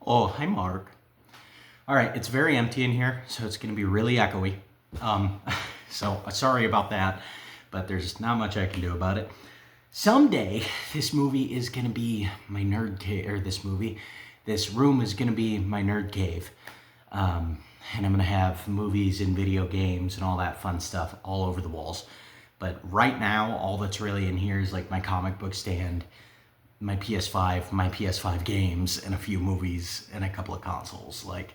Oh, hi, Mark. All right, it's very empty in here, so it's going to be really echoey. Um, so sorry about that, but there's not much I can do about it. Someday, this movie is going to be my nerd cave, or this room is going to be my nerd cave. And I'm going to have movies and video games and all that fun stuff all over the walls. But right now, all that's really in here is like my comic book stand, my PS5 games, and a few movies and a couple of consoles. Like,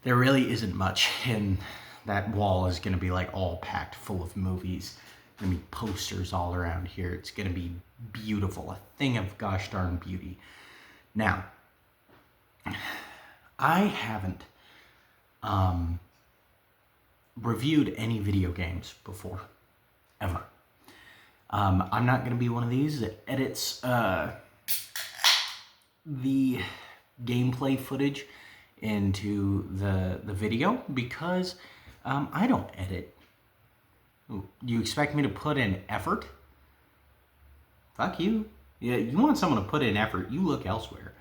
there really isn't much, and that wall is going to be like all packed full of movies. Gonna be posters all around here. It's gonna be beautiful, a thing of gosh darn beauty. Now, I haven't reviewed any video games before, ever. I'm not gonna be one of these that edits the gameplay footage into the video because I don't edit. You expect me to put in effort? Fuck you. Yeah, you want someone to put in effort, you look elsewhere.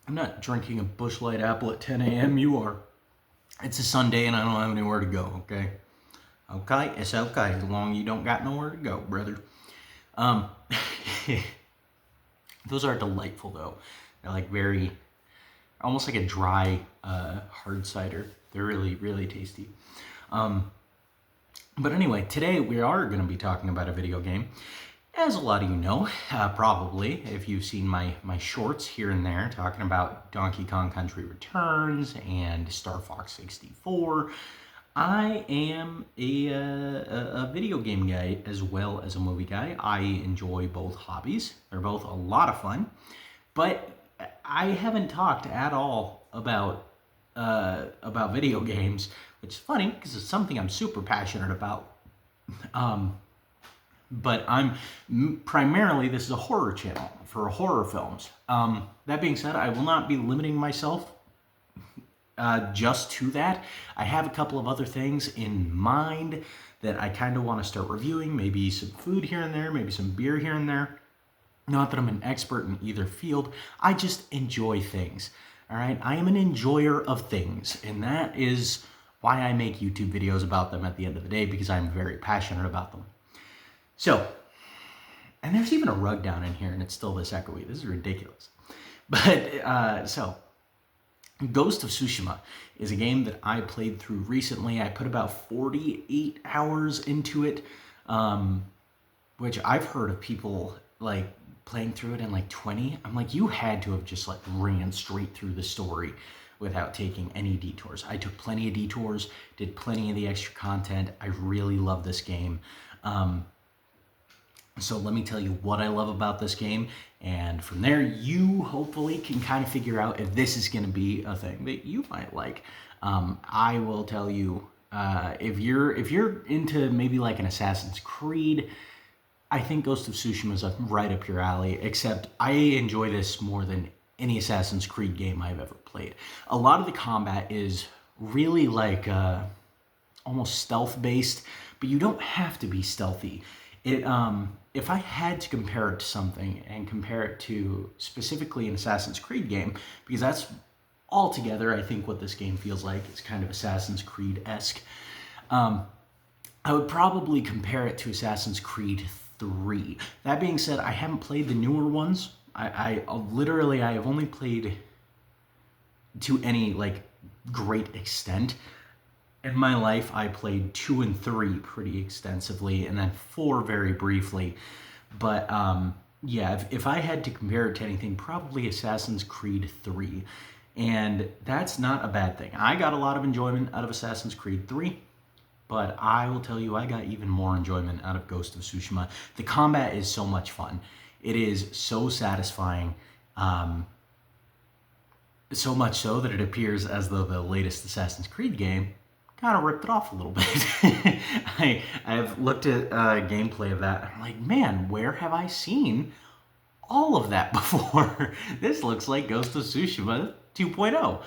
I'm not drinking a Busch Light apple at 10 a.m. You are. It's a Sunday and I don't have anywhere to go, okay? Okay, it's okay as long as you don't got nowhere to go, brother. Those are delightful though. They're like very, almost like a dry hard cider. They're really, really tasty. But anyway, today we are going to be talking about a video game. As a lot of you know, probably, if you've seen my shorts here and there, talking about Donkey Kong Country Returns and Star Fox 64, I am a video game guy as well as a movie guy. I enjoy both hobbies. They're both a lot of fun. But I haven't talked at all about video games, which is funny because it's something I'm super passionate about. But primarily, this is a horror channel for horror films. That being said, I will not be limiting myself just to that. I have a couple of other things in mind that I kind of want to start reviewing. Maybe some food here and there, maybe some beer here and there. Not that I'm an expert in either field. I just enjoy things. All right, I am an enjoyer of things, and that is why I make YouTube videos about them at the end of the day, because I'm very passionate about them. So, and there's even a rug down in here, and it's still this echoey. This is ridiculous. But, so, Ghost of Tsushima is a game that I played through recently. I put about 48 hours into it, which I've heard of people, like, playing through it in like 20. I'm like, you had to have just like ran straight through the story without taking any detours. I took plenty of detours, did plenty of the extra content. I really love this game. So let me tell you what I love about this game, and from there you hopefully can kind of figure out if this is going to be a thing that you might like. I will tell you, if you're into maybe like an Assassin's Creed, I think Ghost of Tsushima is right up your alley, except I enjoy this more than any Assassin's Creed game I've ever played. A lot of the combat is really like almost stealth-based, but you don't have to be stealthy. If I had to compare it to something, and compare it to specifically an Assassin's Creed game, because that's altogether I think what this game feels like. It's kind of Assassin's Creed-esque. I would probably compare it to Assassin's Creed 3. That being said, I haven't played the newer ones. I have only played to any like great extent. In my life, I played 2 and 3 pretty extensively, and then 4 very briefly. But yeah, if I had to compare it to anything, probably Assassin's Creed 3. And that's not a bad thing. I got a lot of enjoyment out of Assassin's Creed 3. But I will tell you, I got even more enjoyment out of Ghost of Tsushima. The combat is so much fun. It is so satisfying. So much so that it appears as though the latest Assassin's Creed game kind of ripped it off a little bit. I've looked at gameplay of that, and I'm like, man, where have I seen all of that before? This looks like Ghost of Tsushima 2.0.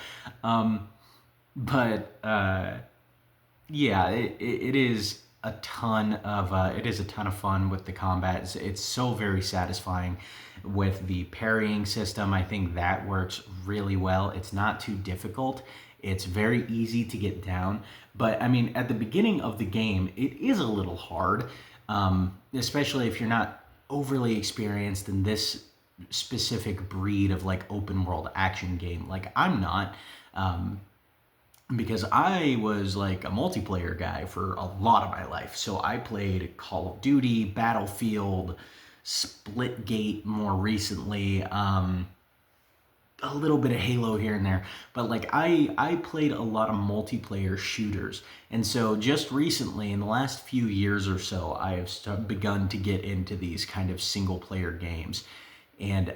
But... yeah, it is a ton of fun with the combat. It's so very satisfying with the parrying system. I think that works really well. It's not too difficult. It's very easy to get down. But I mean, at the beginning of the game, it is a little hard, especially if you're not overly experienced in this specific breed of like open world action game. Like I'm not. Because I was like a multiplayer guy for a lot of my life. So I played Call of Duty, Battlefield, Splitgate more recently, a little bit of Halo here and there. But like I played a lot of multiplayer shooters. And so just recently, in the last few years or so, I have begun to get into these kind of single player games. And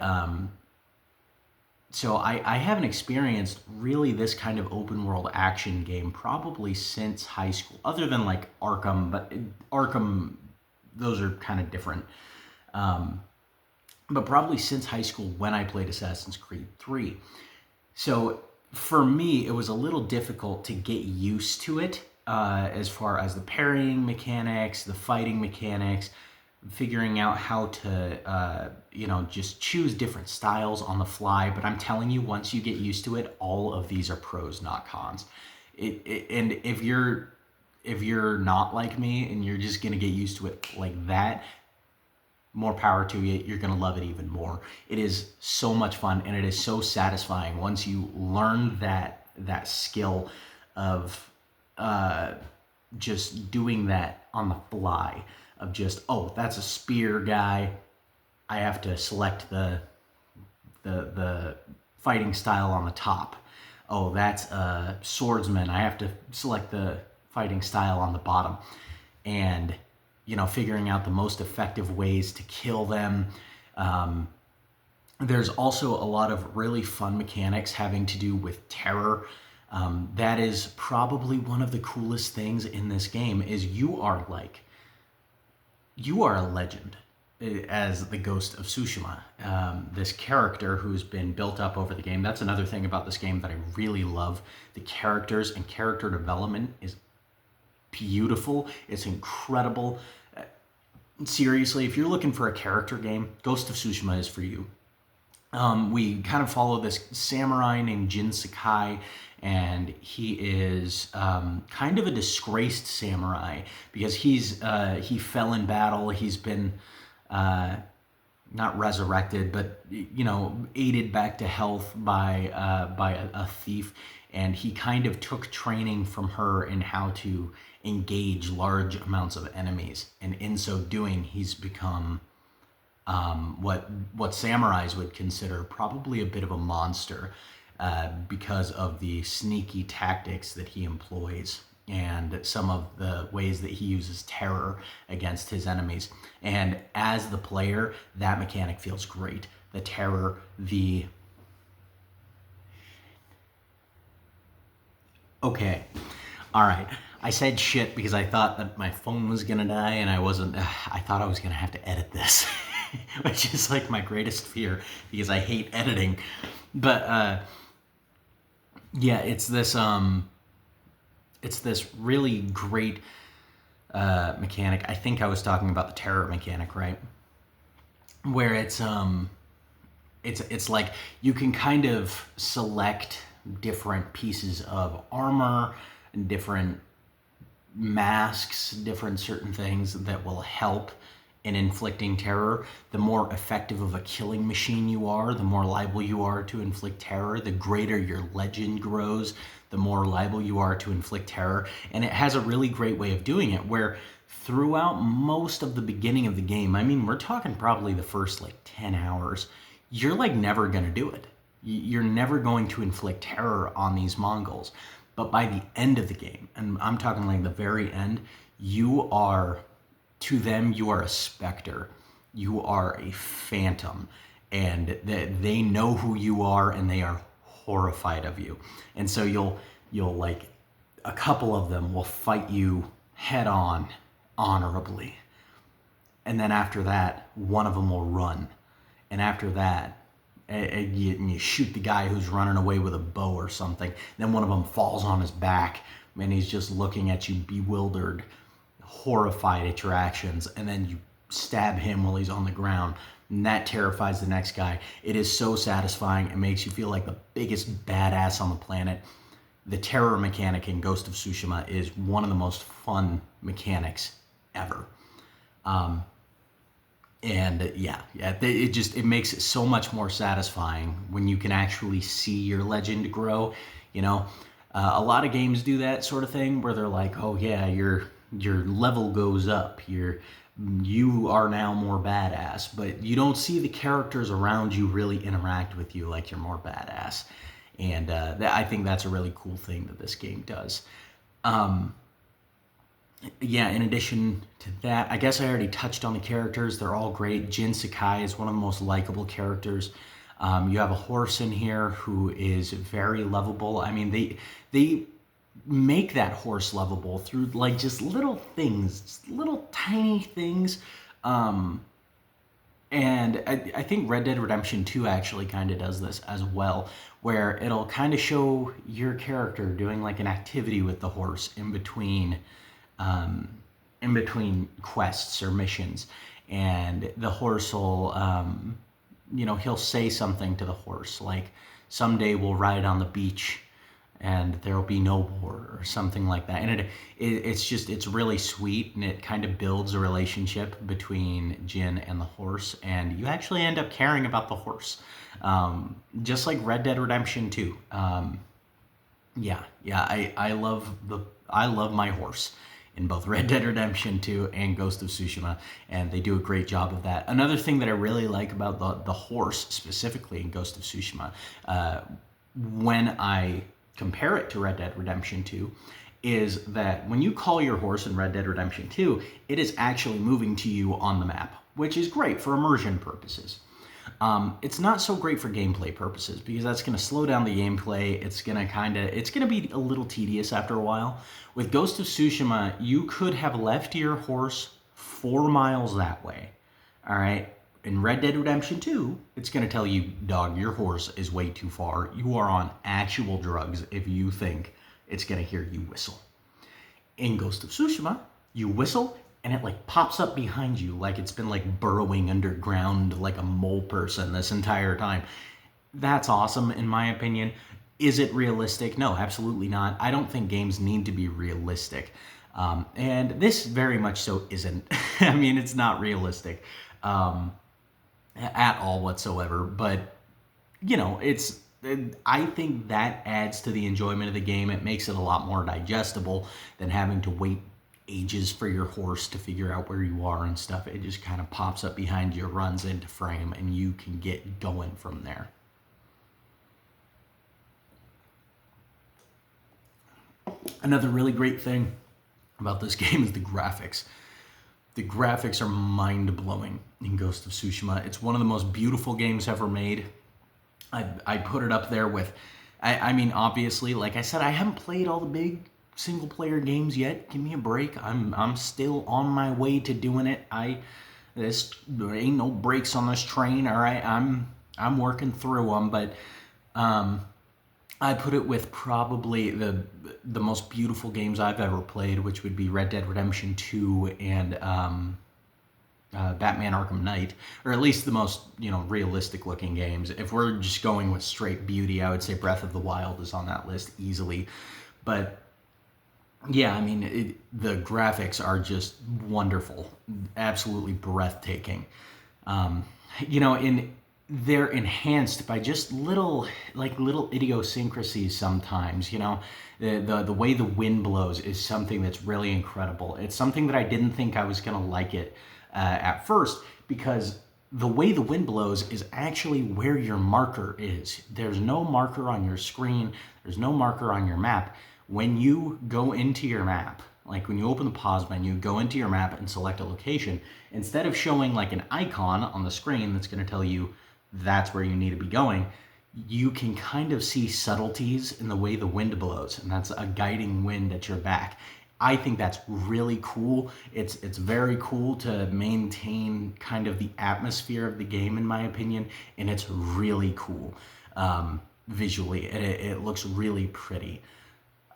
so I haven't experienced really this kind of open world action game probably since high school, other than like Arkham, but Arkham, those are kind of different. But probably since high school when I played Assassin's Creed 3. So for me, it was a little difficult to get used to it as far as the parrying mechanics, the fighting mechanics, figuring out how to just choose different styles on the fly. But I'm telling you, once you get used to it, all of these are pros, not cons. And if you're not like me and you're just gonna get used to it like that, more power to you. You're gonna love it even more. It is so much fun, and it is so satisfying once you learn that skill of just doing that on the fly, of just, oh, that's a spear guy, I have to select the fighting style on the top. Oh, that's a swordsman, I have to select the fighting style on the bottom. And figuring out the most effective ways to kill them. There's also a lot of really fun mechanics having to do with terror. That is probably one of the coolest things in this game, is you are a legend as the Ghost of Tsushima. This character who's been built up over the game. That's another thing about this game that I really love. The characters and character development is beautiful. It's incredible. Seriously, if you're looking for a character game, Ghost of Tsushima is for you. We kind of follow this samurai named Jin Sakai, and he is kind of a disgraced samurai because he fell in battle. He's been not resurrected, but aided back to health by a thief, and he kind of took training from her in how to engage large amounts of enemies, and in so doing, he's become what samurais would consider probably a bit of a monster because of the sneaky tactics that he employs and some of the ways that he uses terror against his enemies. And as the player, that mechanic feels great. The terror, Okay, all right. I said shit because I thought that my phone was gonna die, and I wasn't. I thought I was gonna have to edit this, which is like my greatest fear because I hate editing. But yeah, it's this really great mechanic. I think I was talking about the terror mechanic, right? Where it's like you can kind of select different pieces of armor, different masks, different certain things that will help in inflicting terror. The more effective of a killing machine you are, the more liable you are to inflict terror. The greater your legend grows, the more liable you are to inflict terror. And it has a really great way of doing it, where throughout most of the beginning of the game, I mean, we're talking probably the first like 10 hours, you're like never gonna do it. You're never going to inflict terror on these Mongols. But by the end of the game, and I'm talking like the very end, to them, you are a specter. You are a phantom. And they know who you are, and they are horrified of you. And so you'll like, a couple of them will fight you head on, honorably. And then after that, one of them will run. And after that, and you shoot the guy who's running away with a bow or something. Then one of them falls on his back, and he's just looking at you bewildered, horrified at your actions, and then you stab him while he's on the ground, and that terrifies the next guy. It is so satisfying. It makes you feel like the biggest badass on the planet. The terror mechanic in Ghost of Tsushima is one of the most fun mechanics ever. And yeah, it makes it so much more satisfying when you can actually see your legend grow. You know, a lot of games do that sort of thing where they're like, oh yeah, your level goes up, you are now more badass, but you don't see the characters around you really interact with you like you're more badass. And I think that's a really cool thing that this game does. Yeah, in addition to that, I guess I already touched on the characters. They're all great. Jin Sakai is one of the most likable characters. You have a horse in here who is very lovable. I mean, they make that horse lovable through like just little things, just little tiny things. And I think Red Dead Redemption 2 actually kind of does this as well, where it'll kind of show your character doing like an activity with the horse in between quests or missions, and the horse will, he'll say something to the horse like, "Someday we'll ride on the beach, and there'll be no war," or something like that. And it's really sweet, and it kind of builds a relationship between Jin and the horse, and you actually end up caring about the horse, just like Red Dead Redemption 2. I love my horse in both Red Dead Redemption 2 and Ghost of Tsushima, and they do a great job of that. Another thing that I really like about the horse, specifically in Ghost of Tsushima, when I compare it to Red Dead Redemption 2, is that when you call your horse in Red Dead Redemption 2, it is actually moving to you on the map, which is great for immersion purposes. It's not so great for gameplay purposes because that's going to slow down the gameplay. It's going to be a little tedious after a while. With Ghost of Tsushima, you could have left your horse 4 miles that way. All right. In Red Dead Redemption 2, it's going to tell you, dog, your horse is way too far. You are on actual drugs if you think it's going to hear you whistle. In Ghost of Tsushima, you whistle and it like pops up behind you like it's been like burrowing underground like a mole person this entire time. That's awesome in my opinion. Is it realistic? No, absolutely not. I don't think games need to be realistic. And this very much so isn't. I mean, it's not realistic at all whatsoever. But, I think that adds to the enjoyment of the game. It makes it a lot more digestible than having to wait ages for your horse to figure out where you are and stuff. It just kind of pops up behind you, runs into frame, and you can get going from there. Another really great thing about this game is the graphics. The graphics are mind-blowing in Ghost of Tsushima. It's one of the most beautiful games ever made. I put it up there with, I mean, obviously, like I said, I haven't played all the big single-player games yet. Give me a break. I'm still on my way to doing it. There ain't no brakes on this train. All right, I'm working through them, but I put it with probably the most beautiful games I've ever played, which would be Red Dead Redemption 2 and Batman Arkham Knight, or at least the most realistic looking games. If we're just going with straight beauty, I would say Breath of the Wild is on that list easily. But yeah, I mean, the graphics are just wonderful, absolutely breathtaking. They're enhanced by just little idiosyncrasies sometimes. The way the wind blows is something that's really incredible. It's something that I didn't think I was gonna like it at first, because the way the wind blows is actually where your marker is. There's no marker on your screen. There's no marker on your map. When you go into your map, like when you open the pause menu, go into your map and select a location, instead of showing like an icon on the screen that's going to tell you that's where you need to be going, you can kind of see subtleties in the way the wind blows, and that's a guiding wind at your back. I think that's really cool. It's very cool to maintain kind of the atmosphere of the game, in my opinion, and it's really cool visually. It looks really pretty.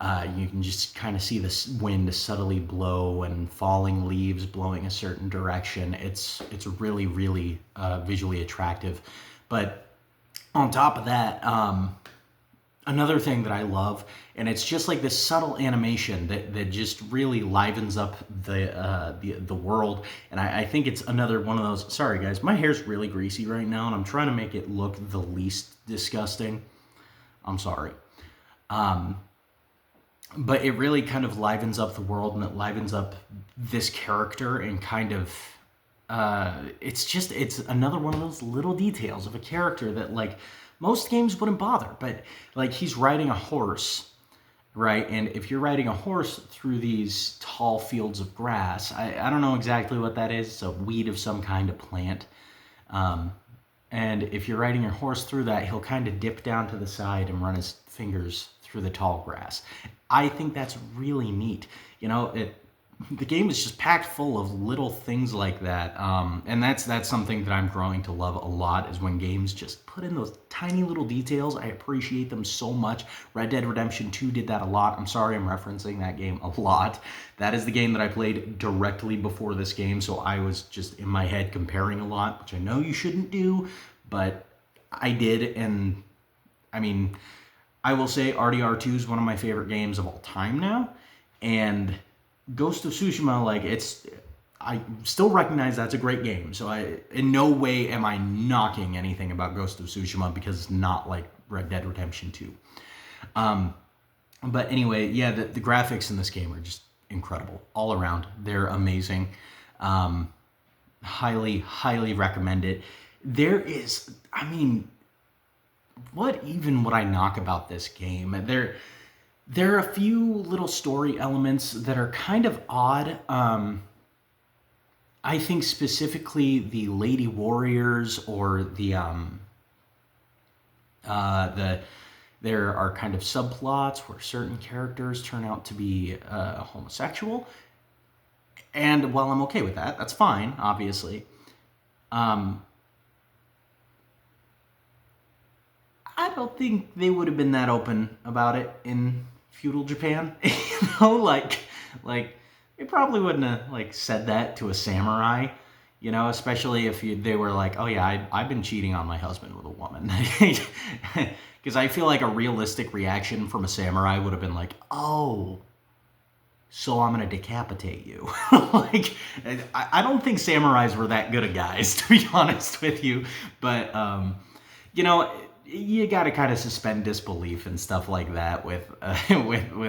You can just kind of see this wind subtly blow and falling leaves blowing a certain direction. It's really, really visually attractive. But on top of that, another thing that I love, and it's just like this subtle animation that just really livens up the world. And I think it's another one of those. Sorry guys, my hair's really greasy right now, and I'm trying to make it look the least disgusting. I'm sorry. But it really kind of livens up the world, and it livens up this character, and kind of it's another one of those little details of a character that like most games wouldn't bother. But like, he's riding a horse, right? And if you're riding a horse through these tall fields of grass, I don't know exactly what that is. It's a weed of some kind of plant. And if you're riding your horse through that, he'll kind of dip down to the side and run his fingers through the tall grass. I think that's really neat. You know, the game is just packed full of little things like that. And that's something that I'm growing to love a lot, is when games just put in those tiny little details. I appreciate them so much. Red Dead Redemption 2 did that a lot. I'm sorry I'm referencing that game a lot. That is the game that I played directly before this game, so I was just in my head comparing a lot, which I know you shouldn't do, but I did. And I mean, I will say RDR2 is one of my favorite games of all time now, and Ghost of Tsushima, like, I still recognize that's a great game. So in no way am I knocking anything about Ghost of Tsushima, because it's not like Red Dead Redemption 2. But anyway, yeah, the graphics in this game are just incredible all around. They're amazing. Highly, highly recommend it. There is, I mean, what even would I knock about this game? There are a few little story elements that are kind of odd. I think specifically the Lady Warriors, or there are kind of subplots where certain characters turn out to be homosexual. And while I'm okay with that, that's fine, obviously. I don't think they would have been that open about it in feudal Japan. You know, like they probably wouldn't have like said that to a samurai. You know, especially if they were like, "Oh yeah, I've been cheating on my husband with a woman." Because I feel like a realistic reaction from a samurai would have been like, "Oh, so I'm gonna decapitate you." Like, I don't think samurais were that good at guys, to be honest with you. But you know, you got to kind of suspend disbelief and stuff like that with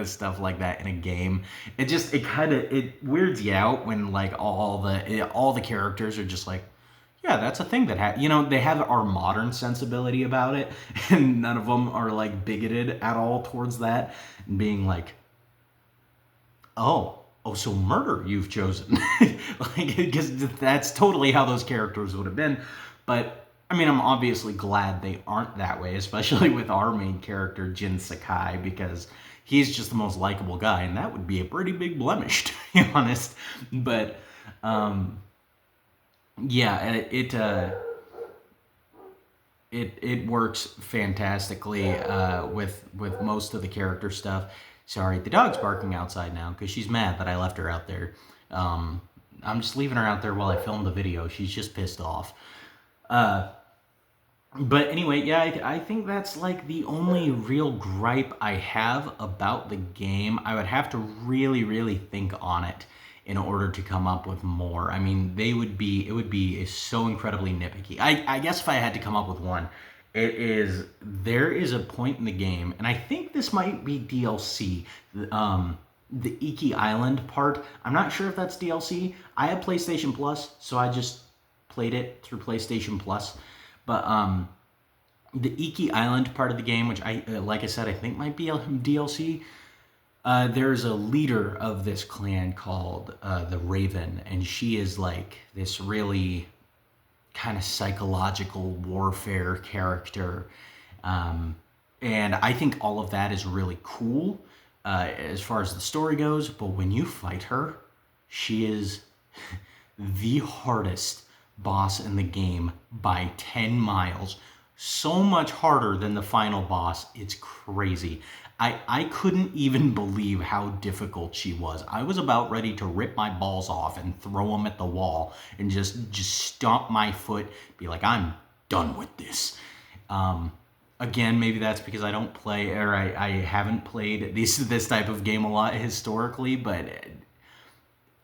stuff like that in a game. It weirds you out when like all the characters are just like, yeah, that's a thing that you know, they have our modern sensibility about it, and none of them are like bigoted at all towards that, and being like, oh, so murder you've chosen. Like, because that's totally how those characters would have been. But I mean, I'm obviously glad they aren't that way, especially with our main character, Jin Sakai, because he's just the most likable guy, and that would be a pretty big blemish, to be honest. But yeah, it works fantastically with most of the character stuff. Sorry, the dog's barking outside now because she's mad that I left her out there. I'm just leaving her out there while I film the video. She's just pissed off. But anyway, yeah, I think that's like the only real gripe I have about the game. I would have to really, really think on it in order to come up with more. I mean, it would be so incredibly nitpicky. I guess if I had to come up with one, there is a point in the game, and I think this might be DLC, the Iki Island part. I'm not sure if that's DLC. I have PlayStation Plus, so I just played it through PlayStation Plus. But the Iki Island part of the game, which like I said, I think might be DLC. There's a leader of this clan called the Raven, and she is like this really kind of psychological warfare character. And I think all of that is really cool as far as the story goes. But when you fight her, she is the hardest boss in the game by 10 miles. So much harder than the final boss. It's crazy. I couldn't even believe how difficult she was. I was about ready to rip my balls off and throw them at the wall and just stomp my foot, be like, I'm done with this. Again, maybe that's because I don't play, or I haven't played this type of game a lot historically, but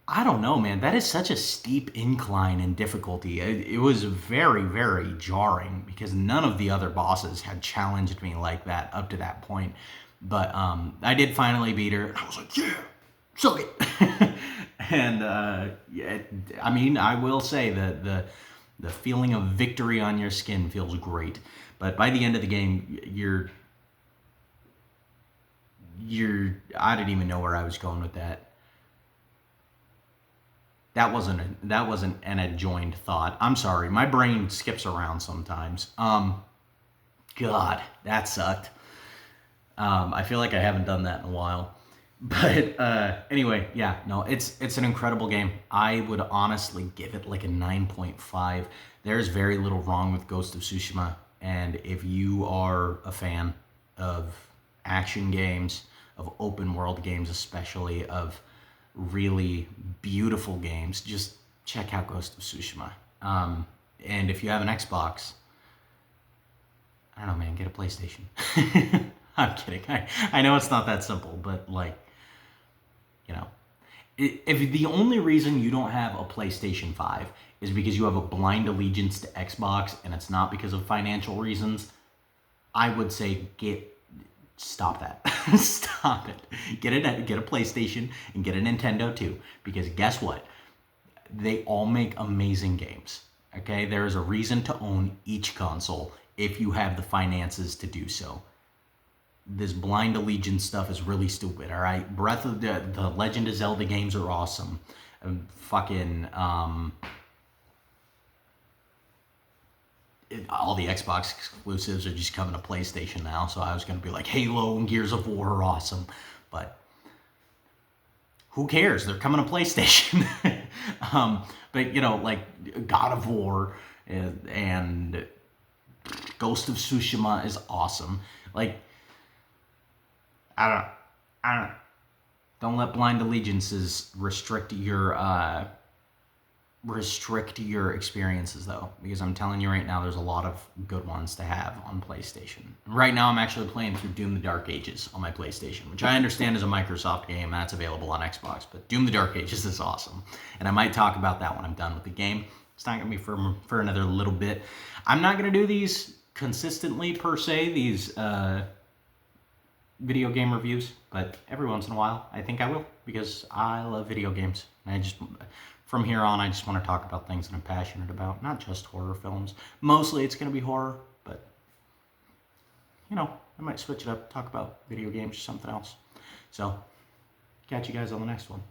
I don't know, man. That is such a steep incline in difficulty. It was very, very jarring because none of the other bosses had challenged me like that up to that point. But I did finally beat her, and I was like, yeah, suck it. And yeah, I mean, I will say that the feeling of victory on your skin feels great. But by the end of the game, I didn't even know where I was going with that. That wasn't an adjoined thought. I'm sorry, my brain skips around sometimes. God, that sucked. I feel like I haven't done that in a while. But anyway, yeah, no, it's an incredible game. I would honestly give it like a 9.5. There's very little wrong with Ghost of Tsushima, and if you are a fan of action games, of open world games, especially of really beautiful games, just check out Ghost of Tsushima. And if you have an Xbox, I don't know, man, get a PlayStation. I'm kidding. I know it's not that simple, but like, you know, if the only reason you don't have a PlayStation 5 is because you have a blind allegiance to Xbox and it's not because of financial reasons, I would say stop that. Stop it. Get a PlayStation and get a Nintendo too, because guess what? They all make amazing games. Okay, there is a reason to own each console if you have the finances to do so. This blind allegiance stuff is really stupid. All right, Breath of the Legend of Zelda games are awesome. All the Xbox exclusives are just coming to PlayStation now, so I was going to be like, Halo and Gears of War are awesome, but who cares? They're coming to PlayStation. But, you know, like God of War and Ghost of Tsushima is awesome. Like, I don't let blind allegiances restrict your experiences, though, because I'm telling you right now, there's a lot of good ones to have on PlayStation. Right now, I'm actually playing through Doom: The Dark Ages on my PlayStation, which I understand is a Microsoft game, and that's available on Xbox, but Doom: The Dark Ages is awesome, and I might talk about that when I'm done with the game. It's not going to be for another little bit. I'm not going to do these consistently, per se, these video game reviews, but every once in a while, I think I will, because I love video games, and from here on, I just want to talk about things that I'm passionate about, not just horror films. Mostly it's going to be horror, but, you know, I might switch it up, talk about video games or something else. So, catch you guys on the next one.